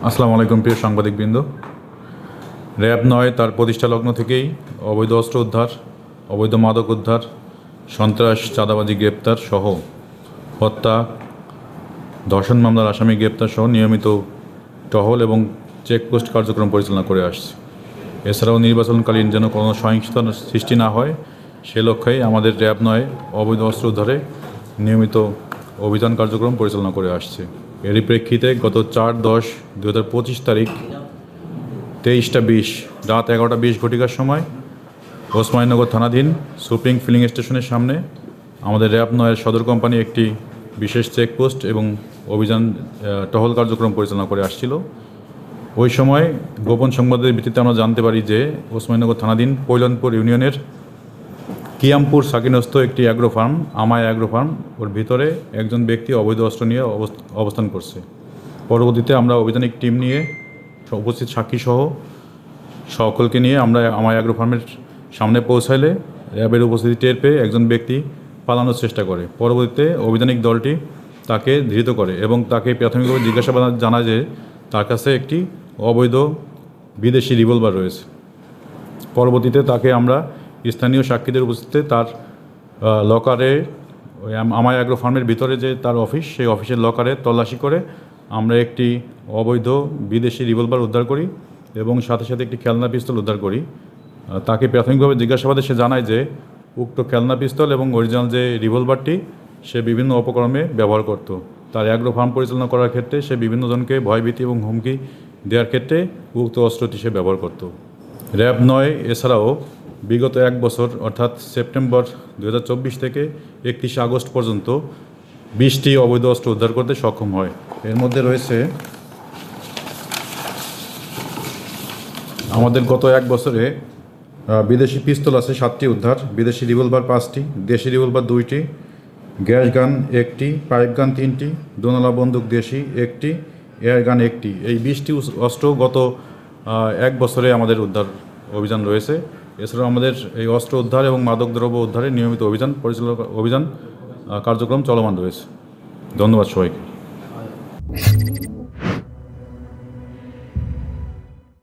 আসসালামু আলাইকুম প্রিয় সাংবাদিকবৃন্দ। র্যাব ৯ তার প্রতিষ্ঠা লগ্ন থেকেই অবৈধ অস্ত্র উদ্ধার, অবৈধ মাদক উদ্ধার, সন্ত্রাস, চাঁদাবাজি গ্রেপ্তার সহ হত্যা, ধর্ষণ মামলার আসামি গ্রেপ্তার সহ নিয়মিত টহল এবং চেকপোস্ট কার্যক্রম পরিচালনা করে আসছে। এছাড়াও নির্বাচনকালীন যেন কোনো সহিংসতা সৃষ্টি না হয় সে লক্ষ্যেই আমাদের র্যাব ৯ অবৈধ অস্ত্র উদ্ধারে নিয়মিত অভিযান কার্যক্রম পরিচালনা করে আসছে। এরই প্রেক্ষিতে গত 4/10/2025 তারিখ 23:20 রাত 11:20 ঘটিকার সময় ওসমানীনগর থানাধীন সুপ্রিং ফিলিং স্টেশনের সামনে আমাদের র্যাব ৯-এর সদর কোম্পানি একটি বিশেষ চেকপোস্ট এবং অভিযান টহল কার্যক্রম পরিচালনা করে আসছিল। ওই সময় গোপন সংবাদের ভিত্তিতে আমরা জানতে পারি যে ওসমানীনগর থানাধীন পৈলনপুর ইউনিয়নের কিয়ামপুর সাকিনস্থ একটি অ্যাগ্রো ফার্ম, আমায় অ্যাগ্রো ফার্ম, ওর ভিতরে একজন ব্যক্তি অবৈধ অস্ত্র নিয়ে অবস্থান করছে। পরবর্তীতে আমরা অভিযানিক টিম নিয়ে উপস্থিত সাক্ষীসহ সকলকে নিয়ে আমরা আমায় অ্যাগ্রো ফার্মের সামনে পৌঁছাইলে র্যাবের উপস্থিতি টের পেয়ে একজন ব্যক্তি পালানোর চেষ্টা করে। পরবর্তীতে অভিযানিক দলটি তাকে ধৃত করে এবং তাকে প্রাথমিকভাবে জিজ্ঞাসাবাদ জানায় যে তার কাছে একটি অবৈধ বিদেশি রিভলভার রয়েছে। পরবর্তীতে তাকে আমরা স্থানীয় সাক্ষীদের উপস্থিতিতে তার লকারে, আমায় অ্যাগ্রো ফার্মের ভিতরে যে তার অফিস, সেই অফিসের লকারে তল্লাশি করে আমরা একটি অবৈধ বিদেশি রিভলভার উদ্ধার করি এবং সাথে সাথে একটি খেলনা পিস্তল উদ্ধার করি। তাকে প্রাথমিকভাবে জিজ্ঞাসাবাদে সে জানায় যে উক্ত খেলনা পিস্তল এবং অরিজিনাল যে রিভলভারটি সে বিভিন্ন অপকর্মে ব্যবহার করত। তার অ্যাগ্রো ফার্ম পরিচালনা করার ক্ষেত্রে সে বিভিন্ন জনকে ভয়ভীতি এবং হুমকি দেওয়ার ক্ষেত্রে উক্ত অস্ত্রটি সে ব্যবহার করত। র্যাব ৯ এছাড়াও বিগত 1 বছর অর্থাৎ সেপ্টেম্বর 2024 থেকে 31 আগস্ট পর্যন্ত 20টি অবৈধ অস্ত্র উদ্ধার করতে সক্ষম হয়। এর মধ্যে রয়েছে আমাদের গত 1 বছরে বিদেশি পিস্তল আছে 7টি উদ্ধার, বিদেশি রিভলভার 5টি, দেশি রিভলভার 2টি, গ্যাস গান 1টি, পাইপ গান 3টি, দোনালা বন্দুক দেশি 1টি, এয়ার গান 1টি। এই 20টি অস্ত্র গত 1 বছরে আমাদের উদ্ধার অভিযান রয়েছে। এছাড়াও আমাদের এই অস্ত্র উদ্ধার এবং মাদকদ্রব্য উদ্ধারে নিয়মিত অভিযান কার্যক্রম চলমান রয়েছে। ধন্যবাদ সবাইকে।